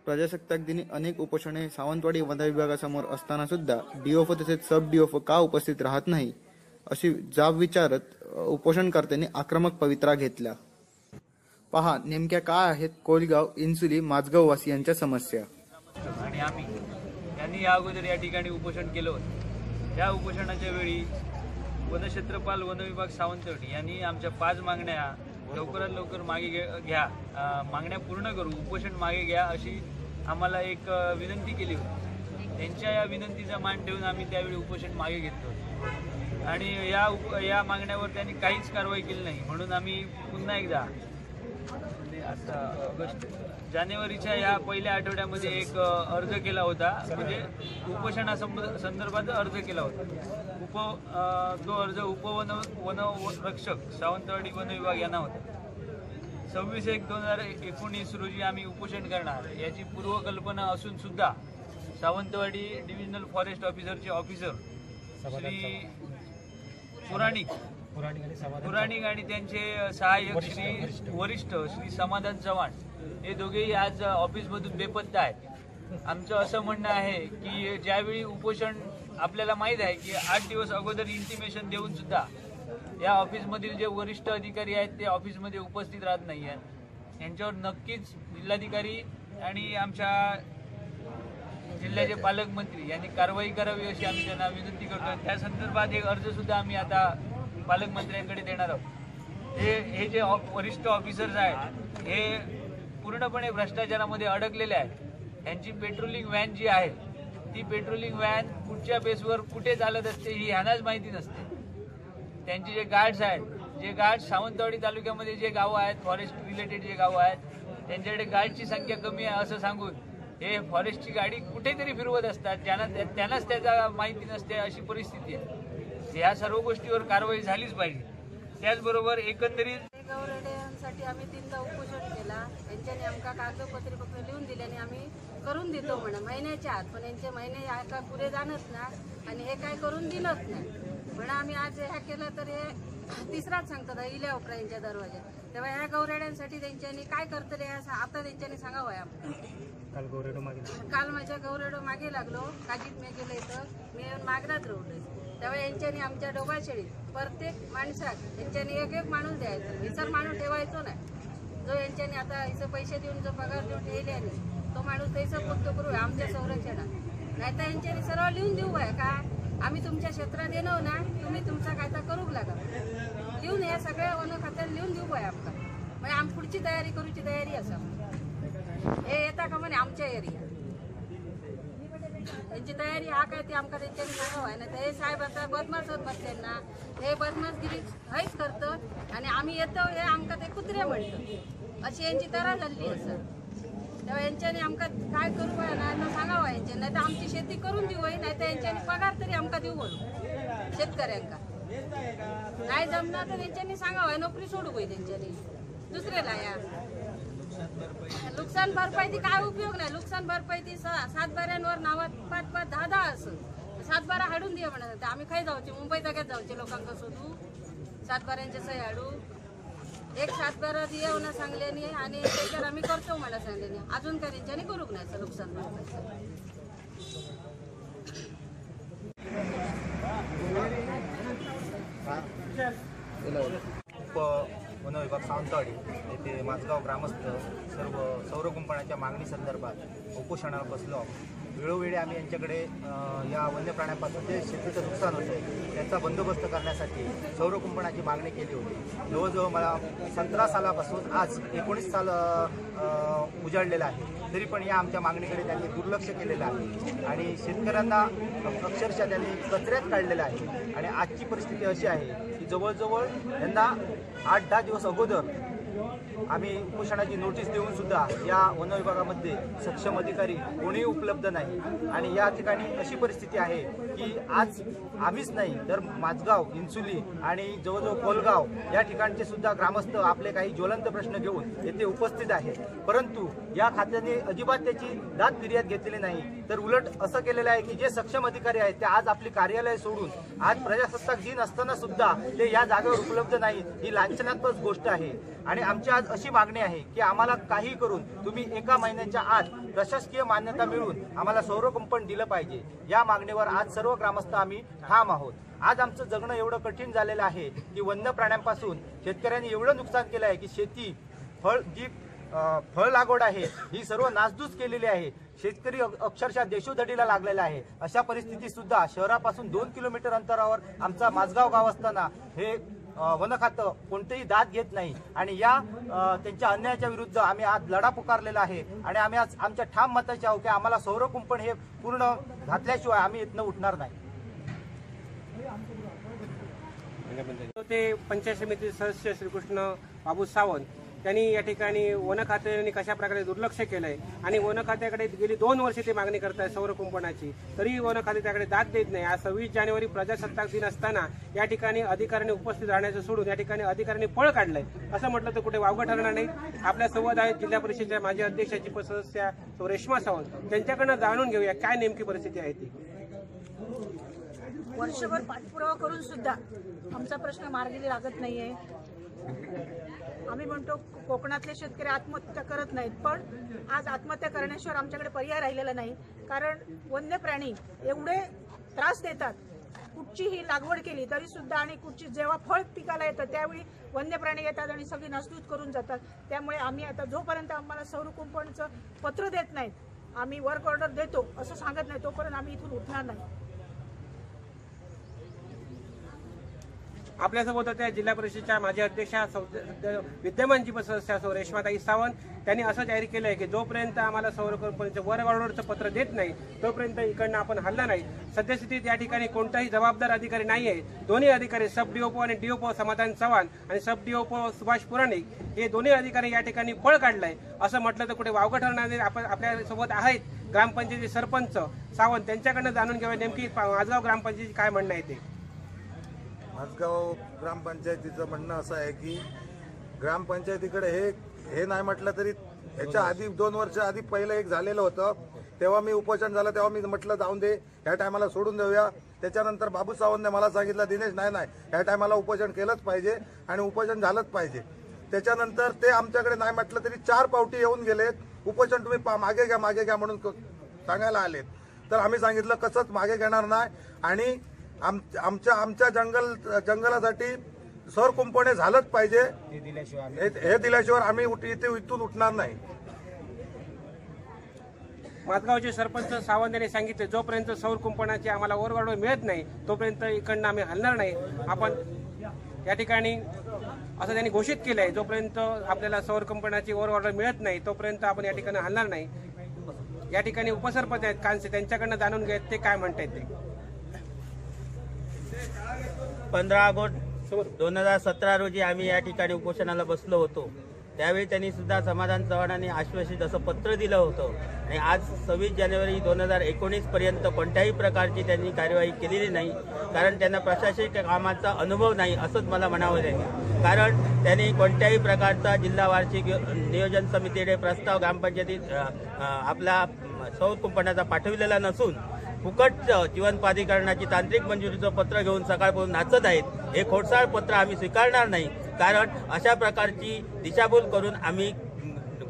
प्रजासत्ताक दिनी अनेक उपोषणे सावंतवाडी वन विभागासमोर असताना सुद्धा डीओफओ तसेच सब डीओफओ का उपस्थित राहत नाही अशी जाब विचारत उपोषणकर्त्यांनी आक्रमक पवित्रा घेतला। पहा नेमक्या काय आहेत कोलगाव, इन्सुली, माझगाव वासियांच्या समस्या। आणि आम्ही यांनी या अगोदर या ठिकाणी उपोषण केलं होतं। त्या उपोषणाच्या वेळी वनक्षेत्रपाल वन विभाग सावंतवाडी यांनी आमच्या 5 मागण्या लवकरात लवकर मागे घ्या, मागण्या पूर्ण करू, उपोषण मागे घ्या अशी आम्हाला एक विनंती केली होती। त्यांच्या या विनंतीचा मान ठेवून आम्ही त्यावेळी उपोषण मागे घेतलं आणि या मागण्यावर त्यांनी काहीच कारवाई केली नाही। म्हणून आम्ही पुन्हा एकदा आता जानेवारीच्या या पहिल्या आठवड्यामध्ये एक अर्ज केला होता, म्हणजे उपोषणासंदर्भात अर्ज केला होता। तो अर्ज वनरक्षक सावंतवाडी वन विभाग यांना होता। 26/1/2019 रोजी आम्ही उपोषण करणार याची पूर्वकल्पना असून सुद्धा सावंतवाडी डिव्हिजनल फॉरेस्ट ऑफिसरचे ऑफिसर श्री पुराणिक आणि त्यांचे सहाय्यक श्री वरिष्ठ श्री समाधान चव्हाण हे दोघेही आज ऑफिसमधून बेपत्ता आहेत। आमचं असं म्हणणं आहे की ज्यावेळी उपोषण आपल्याला माहीत आहे की 8 दिवस अगोदर इंटिमेशन देऊन सुद्धा या ऑफिसमधील जे वरिष्ठ अधिकारी आहेत ते ऑफिसमध्ये उपस्थित राहत नाही आहेत। यांच्यावर नक्कीच जिल्हाधिकारी आणि आमच्या जिल्ह्याचे पालकमंत्री यांनी कारवाई करावी अशी आम्ही त्यांना विनंती करतो। त्या संदर्भात एक अर्ज सुद्धा आम्ही आता पालकमंत्र्यांकडे देणार आहोत। हे जे वरिष्ठ ऑफिसर्स आहेत हे पूर्णपणे भ्रष्टाचारामध्ये अडकलेले आहेत। त्यांची पेट्रोलिंग व्हॅन जी आहे ती पेट्रोलिंग व्हॅन कुठच्या बेसवर कुठे चालत असते ही ह्यांनाच माहिती नसते। त्यांचे जे गार्ड्स आहेत, जे गार्ड्स सावंतवाडी तालुक्यामध्ये जे गावं आहेत, फॉरेस्ट रिलेटेड जे गावं आहेत, त्यांच्याकडे गार्डची संख्या कमी आहे असं सांगून हे फॉरेस्टची गाडी कुठेतरी फिरवत असतात, त्यांनाच त्याचा माहिती नसते अशी परिस्थिती आहे। या सर्व गोष्टीवर कारवाई झालीच पाहिजे। त्याचबरोबर एकंदरीत गौरेड्यांसाठी आम्ही 3दा उपोषण केला। यांच्याने आमका कागदपत्र लिहून दिल्याने आम्ही करून देतो म्हणा महिन्याच्या आत, पण यांचे महिने का पुरे जाणत ना आणि हे काय करून दिलंच नाही म्हणा। आम्ही आज ह्या केलं तर हे तिसराच सांगतात इल्या उपरा यांच्या दरवाज्यात। तेव्हा ह्या गौरेड्यांसाठी त्यांच्यानी काय करतले आता त्यांच्यानी सांगावं आहे आम्हाला। काल माझ्या गौरेडो मागे लागलो, कागीत मी गेलं इथं मी येऊन मागण्यात राहलोय। तेव्हा यांच्यानी आमच्या डोबाशेळीत प्रत्येक माणसाक यांच्यानी एक माणूस द्यायचा, विसर माणूस ठेवायचो नाही। जो यांच्यानी आता हिचं पैसे देऊन जो पगार देऊन ठेवल्याने तो माणूस त्याचं पोत करू आमच्या संरक्षणात, नाही तर यांच्यानी सर्व लिहून देऊ आहे का आम्ही तुमच्या क्षेत्रात येणार ना, तुम्ही तुमचा कायदा करूक लागा लिहून या सगळ्या वन खात्यात लिहून देऊ आहे आमका। म्हणजे आम पुढची तयारी करूची तयारी असा हे येता का म्हणे आमच्या एरिया त्यांची तयारी हा काय ती आमका त्यांच्यानी सांगावं आहे ना। तर हे साहेब आता बदमाशच बसल्यांना हे बदमाशगिरी हेच करतं आणि आम्ही येतो हे आमका ते कुत्रे म्हणतं अशी यांची तरा झाली असं। तेव्हा यांच्यानी आमका काय करू आहे ना तर सांगावं यांच्या, नाही तर आमची शेती करून देऊ आहे, नाही तर यांच्यानी पगार तरी आमका देऊ बोलू शेतकऱ्यांका। नाही जमणार तर त्यांच्यानी सांगावं आहे नोकरी सोडू होई त्यांच्यानी दुसऱ्याला या। नुकसान भरपाईची काय उपयोग नाही, नुकसान भरपाईची 7 बाऱ्यांवर नावात 5-5, 10-10 असं 7 बारा हाडून दे म्हणत आम्ही खाई जाऊचे मुंबई जाग्यात जाऊचे लोकांका शोधू 7 बाऱ्यांचे सही हाडू एक 7 बारा दिया होणं सांगल्याने आणि त्याच्यावर आम्ही करतो म्हणा सांगल्याने अजून काय त्यांच्याने करूक नाही नुकसान भरपाईचं। वन विभाग सावंतवाडी येथे माझगाव ग्रामस्थ सर्व सौर कुंपणाच्या मागणी संदर्भात उपोषणाला बसलो। वेळोवेळी आम्ही यांच्याकडे या वन्य प्राण्यांपासून जे शेतीचं नुकसान होते त्याचा बंदोबस्त करण्यासाठी सौर कुंपणाची मागणी केली होती। जवळजवळ मला 17 सालापासून आज 19 साल उजाडलेलं आहे, तरी पण या आमच्या मागणीकडे त्यांनी दुर्लक्ष केलेलं आहे आणि शेतकऱ्यांना अक्षरशः त्यांनी कचऱ्यात काढलेलं आहे। आणि आजची परिस्थिती अशी आहे की जवळजवळ यांना 8-10 दिवस अगोदर आम्ही उपोषणाची नोटीस देऊन सुद्धा या वन विभागामध्ये सक्षम अधिकारी कोणीही उपलब्ध नाही। आणि या ठिकाणी अशी परिस्थिती आहे की आज आम्हीच नाही तर माझगाव, इन्सुली आणि जवळजवळ कोलगाव या ठिकाणचे सुद्धा ग्रामस्थ आपले काही ज्वलंत प्रश्न घेऊन येथे उपस्थित आहेत, परंतु या खात्याने अजिबात त्याची दाद फिर्याद घेतलेली नाही। तर उलट असं केलेलं आहे की जे सक्षम अधिकारी आहेत ते आज आपली कार्यालय सोडून आज प्रजासत्ताक दिन असताना सुद्धा ते या जागेवर उपलब्ध नाही, ही लांछनात्मक गोष्ट आहे। आणि आमची आज आज अशी मागणी आहे की आम्हाला काही करून तुम्ही 1 महिन्याच्या आत प्रशासकीय मान्यता मिळवून आम्हाला सौर कुंपण दिलं पाहिजे। या मागणीवर आज सर्व ग्रामस्थ आम्ही ठाम आहोत। आज आमचं जगणं एवढं कठीण झालेलं आहे की वन्य प्राण्यांपासून शेतकऱ्यांनी एवढं नुकसान केलं आहे की शेती फळ लागवड आहे ही सर्व नासधूस केलेली आहे। शेतकरी अक्षरशः देशोधडीला लागलेला आहे। अशा परिस्थितीत सुद्धा शहरापासून 2 किलोमीटर अंतरावर आमचा माझगाव गाव असताना हे वन खातं कोणतेही दाद घेत नाही आणि या त्यांच्या अन्यायाच्या विरुद्ध आम्ही आज लढा पुकारलेला आहे आणि आम्ही आज आमच्या ठाम मताचे आहोत की आम्हाला सौर कुंपण हे पूर्ण घातल्याशिवाय आम्ही इथनं उठणार नाही। ते पंचायत समिती सदस्य श्रीकृष्ण बाबू सावंत त्यांनी या ठिकाणी वन खात्याने कशा प्रकारे दुर्लक्ष केलंय आणि वन खात्याकडे गेली 2 वर्षे ते मागणी करताय सौर कुंपणाची, तरी वन खाते त्याकडे दाद देत नाही। आज 26 जानेवारी प्रजासत्ताक दिन असताना या ठिकाणी अधिकाऱ्यांनी उपस्थित राहण्याचं सोडून या ठिकाणी अधिकाऱ्यांनी पळ काढलंय असं म्हटलं तर कुठे वावगं ठरणार नाही। आपल्या संवाद आहेत जिल्हा परिषदेच्या माजी अध्यक्षाची सदस्या रेश्मा सावंत, त्यांच्याकडनं जाणून घेऊया काय नेमकी परिस्थिती आहे ती। वर्षभर पाठपुरावा करून सुद्धा आमचा प्रश्न मार्गी लागत नाहीये। आम्ही म्हणतो कोकणातले शेतकरी आत्महत्या करत नाहीत, पण आज आत्महत्या करण्याशिवाय आमच्याकडे पर्याय राहिलेला नाही। कारण वन्य प्राणी एवढे त्रास देतात, कुठचीही लागवड केली तरी सुद्धा आणि कुठची जेव्हा फळ पिकाला येतं त्यावेळी वन्य प्राणी येतात आणि सगळी नासधूस करून जातात। त्यामुळे आम्ही आता जोपर्यंत आम्हाला सौर कुंपणचं पत्र देत नाहीत, आम्ही वर्क ऑर्डर देतो असं सांगत नाही तोपर्यंत आम्ही इथून उठणार नाही। आपल्यासोबत होत्या जिल्हा परिषदेच्या माजी अध्यक्षा विद्यमान सदस्या रेश्माताई सावंत, त्यांनी असं जाहीर केलंय की जोपर्यंत आम्हाला सौर कुंपणाचं वर्क ऑर्डरचं पत्र देत नाही तोपर्यंत इकडनं आपण हलणार नाही। सद्यस्थितीत या ठिकाणी कोणताही जबाबदार अधिकारी नाहीये। दोन्ही अधिकारी सब डीओपो आणि डीओपो समाधान चव्हाण आणि सब डीओपो सुभाष पुराणिक हे दोन्ही अधिकारी या ठिकाणी पळ काढलाय असं म्हटलं तर कुठे वावगं ठरणार नाही। आपण आपल्यासोबत आहेत ग्रामपंचायतीचे सरपंच सावंत, त्यांच्याकडनं जाणून घेऊया नेमकी माझगाव ग्रामपंचायतीची काय म्हणणं आहे ते। माझगाव ग्रामपंचायतीचं म्हणणं असं आहे की ग्रामपंचायतीकडे हे नाही म्हटलं तरी ह्याच्या आधी 2 वर्ष आधी पहिलं एक झालेलं होतं, तेव्हा मी उपोषण झालं तेव्हा मी म्हटलं जाऊन दे, ह्या टायमाला सोडून देऊया। त्याच्यानंतर बाबू सावंतने मला सांगितलं दिनेश नाही ह्या टायमाला उपोषण केलंच पाहिजे आणि उपोषण झालंच पाहिजे। त्याच्यानंतर ते आमच्याकडे नाही म्हटलं तरी 4 पावटी येऊन गेलेत, उपोषण तुम्ही मागे घ्या म्हणून सांगायला आलेत। तर आम्ही सांगितलं कसंच मागे घेणार नाही आणि आमच्या जंगलासाठी सौर कुंपण झालंच पाहिजे, हे दिल्याशिवाय आम्ही इथून उठणार नाही। माझगावचे सरपंच सावंत यांनी सांगितले जोपर्यंत सौर कुंपणाची आम्हाला वर्क ऑर्डर मिळत नाही तोपर्यंत इकडनं आम्ही हलणार नाही। आपण या ठिकाणी असं त्यांनी घोषित केलंय जोपर्यंत आपल्याला सौर कुंपणाची वर्क ऑर्डर मिळत नाही तोपर्यंत आपण या ठिकाणी हलणार नाही। या ठिकाणी उपसरपंच आहेत कांसे, त्यांच्याकडनं जाणून घ्यायचे ते काय म्हणतायत ते। 15 ऑगस्ट 2017 रोजी आम्ही या ठिकाणी उपोषणाला बसलो होतो। त्यावेळी त्यांनी सुद्धा समाधान चव्हाणांनी आश्वासित असं पत्र दिलं होतं आणि आज 26 जानेवारी 2019 पर्यंत कोणत्याही प्रकारची त्यांनी कार्यवाही केलेली नाही, कारण त्यांना प्रशासकीय कामाचा अनुभव नाही असंच मला म्हणावं लागेल। कारण त्यांनी कोणत्याही प्रकारचा जिल्हा वार्षिक नियोजन समितीकडे प्रस्ताव ग्रामपंचायतीत आपला सौर कुंपणाचा पाठविलेला नसून फुकट जीवन प्राधिकरणाची तांत्रिक मंजुरीचं पत्र घेऊन सकाळपासून नाचत आहेत। हे खोडसाळ पत्र आम्ही स्वीकारणार नाही, कारण अशा प्रकारची दिशाभूल करून आम्ही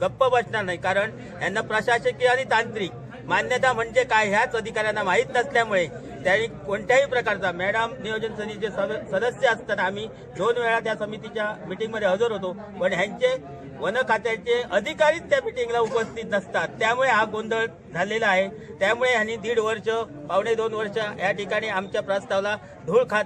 गप्प बसणार नाही। कारण यांना प्रशासकीय आणि तांत्रिक मान्यता म्हणजे काय ह्याच अधिकाऱ्यांना माहीत नसल्यामुळे त्यांनी कोणत्याही प्रकारचा मॅडम नियोजन समितीचे सदस्य असताना आम्ही 2 वेळा त्या समितीच्या मिटिंगमध्ये हजर होतो, पण ह्यांचे वन खात्याचे अधिकारीच त्या मिटिंगला उपस्थित नसतात, त्यामुळे हा गोंधळ झालेला आहे। त्यामुळे ह्यांनी 1.5 वर्ष 2.5 वर्ष या ठिकाणी आमच्या प्रस्तावाला धूळ खात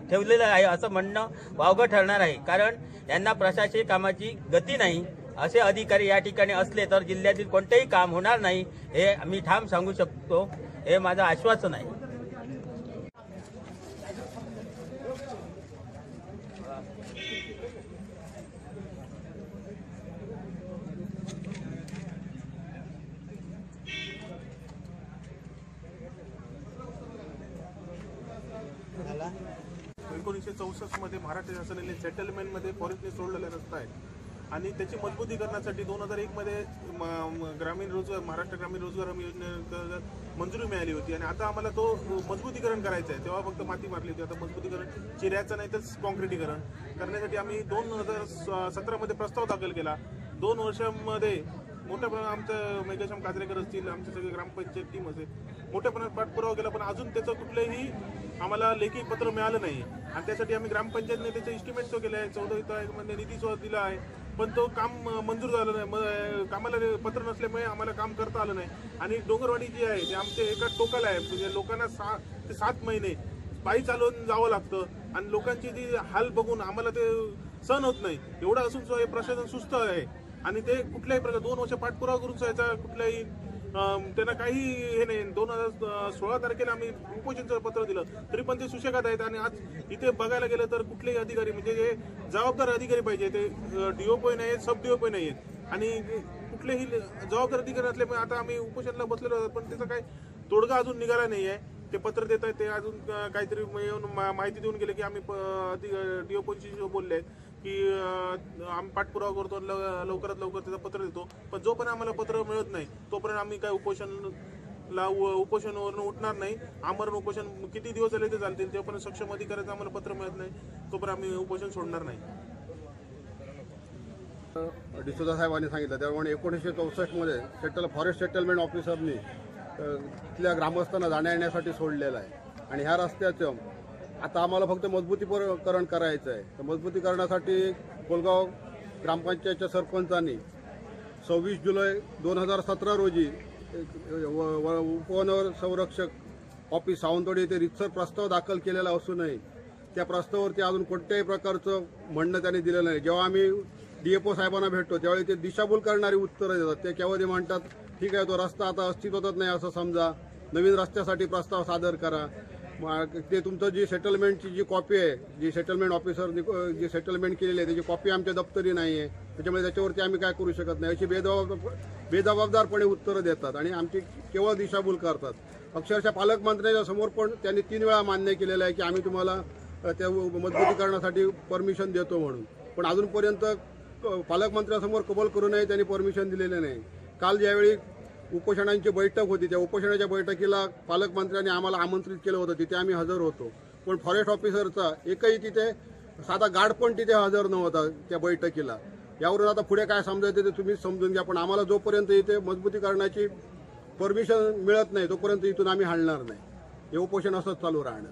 ठेवलेलं आहे असं म्हणणं वावगं ठरणार आहे। कारण यांना प्रशासकीय कामाची गती नाही, असे अधिकारी या ठिकाणी असले तर जिल्ह्यातील कोणतेही काम होणार नाही, हे आम्ही ठाम सांगू शकतो, हे माझं आश्वासन आहे। एकोणीसशे 1964 मध्ये महाराष्ट्र शासनाने सेटलमेंटमध्ये फॉरेस्टने सोडलेला रस्ता आहे आणि त्याची मजबूती करण्यासाठी 2001 मध्ये महाराष्ट्र ग्रामीण रोजगार हमी योजनेअंतर्गत मंजुरी मिळाली होती आणि आता आम्हाला तो मजबूतीकरण करायचं आहे. तेव्हा फक्त माती मारली होती, आता मजबूतीकरण चिऱ्याचं नाही तर कॉन्क्रिटीकरण करण्यासाठी आम्ही 2017 मध्ये प्रस्ताव दाखल केला. 2 वर्षांमध्ये मोठ्या प्रमाणात आमचं मेघश्याम काजरेकर असतील, आमचे सगळे ग्रामपंचायत टीम असेल, मोठ्या प्रमाणात पाठपुरावा केला, पण अजून त्याचं कुठलंही आम्हाला लेखी पत्र मिळालं नाही. आणि त्यासाठी आम्ही ग्रामपंचायतने त्याचं इस्टिमेट तो केलं आहे, 14 वित्त निधी दिला आहे, पण तो काम मंजूर झालं नाही. कामाला पत्र नसल्यामुळे आम्हाला काम करता आलं नाही. आणि डोंगरवाडी जी आहे ते आमच्या एका टोकाला आहे, म्हणजे लोकांना 6 ते 7 महिने पायी चालवून जावं लागतं आणि लोकांची जी हाल बघून आम्हाला ते सहन होत नाही. एवढं असून सुद्धा हे प्रशासन सुस्त आहे आणि ते कुठल्याही प्रकार 2 वर्ष पाठपुरावा करून याचा कुठल्याही त्यांना काही हे नाही. 2016 तारखेला आम्ही उपोषणचं पत्र दिलं तरी पण ते सुशेगात आहेत. आणि आज इथे बघायला गेलं तर कुठलेही अधिकारी म्हणजे जे जबाबदार अधिकारी पाहिजे ते डीओपी नाही आहेत, सब डीओपी नाही आहेत आणि कुठलेही जबाबदार अधिकारी असल्यामुळे आता आम्ही उपोषणाला बसलेलो आहोत, पण त्याचा काही तोडगा अजून निघाला नाही आहे. ते पत्र देत आहेत, ते अजून काहीतरी येऊन माहिती देऊन गेले की आम्ही डीओपीशी बोलले आहेत की आम्ही पाठपुरावा करतो, लवकरात लवकर त्याचं पत्र देतो. पण जोपर्यंत आम्हाला पत्र मिळत नाही तोपर्यंत आम्ही काय उपोषणावरून उठणार नाही. आमरण उपोषण किती दिवस झाले ते चालतील, जोपर्यंत सक्षम अधिकाऱ्याचं आम्हाला पत्र मिळत नाही तोपर्यंत आम्ही उपोषण सोडणार नाही. डिसोजा साहेबांनी सांगितलं त्याप्रमाणे 1964 मध्ये फॉरेस्ट सेटलमेंट ऑफिसरनी तिथल्या ग्रामस्थांना जाण्या येण्यासाठी सोडलेलं आहे. आणि ह्या रस्त्याचं आता आम्हाला फक्त मजबूतीकरण करायचं आहे. तर मजबूतीकरणासाठी कोलगाव ग्रामपंचायतच्या सरपंचांनी 26 जुलै 2017 रोजी उपवन संरक्षक ऑफिस सावंतवाडी येथे रितसर प्रस्ताव दाखल केलेला असूनही त्या प्रस्तावावरती अजून कोणत्याही प्रकारचं म्हणणं त्यांनी दिलेलं नाही. जेव्हा आम्ही डीएफओ साहेबांना भेटतो त्यावेळी ते दिशाभूल करणारी उत्तरं देतात. ते केव्हा ते म्हणतात ठीक आहे तो रस्ता आता अस्तित्वातच नाही असं समजा, नवीन रस्त्यासाठी प्रस्ताव सादर करा. ते तुमचं जी सेटलमेंटची जी कॉपी आहे, जी सेटलमेंट ऑफिसरनी जी सेटलमेंट केलेली आहे त्याची कॉपी आमच्या दप्तरी नाही आहे, त्याच्यामुळे त्याच्यावरती आम्ही काय करू शकत नाही अशी बेजबाबदारपणे उत्तरं देतात आणि आमची केवळ दिशाभूल करतात. अक्षरशः पालकमंत्र्यांच्या समोर पण त्यांनी 3 वेळा मान्य केलेलं आहे की आम्ही तुम्हाला त्या मजबूतीकरणासाठी परमिशन देतो म्हणून, पण अजूनपर्यंत पालकमंत्र्यांसमोर कबूल करूनही त्यांनी परमिशन दिलेलं नाही. काल ज्यावेळी उपोषणांची बैठक होती त्या उपोषणाच्या बैठकीला पालकमंत्र्यांनी आम्हाला आमंत्रित केलं होतं, तिथे आम्ही हजर होतो, पण फॉरेस्ट ऑफिसरचा एकही तिथे साधा गार्ड पण तिथे हजर नव्हता त्या बैठकीला. यावरून आता पुढे काय समजायचं ते तुम्हीच समजून घ्या, पण आम्हाला जोपर्यंत इथे मजबूतीकरणाची परमिशन मिळत नाही तोपर्यंत इथून आम्ही हलणार नाही. हे उपोषण असंच चालू राहणार.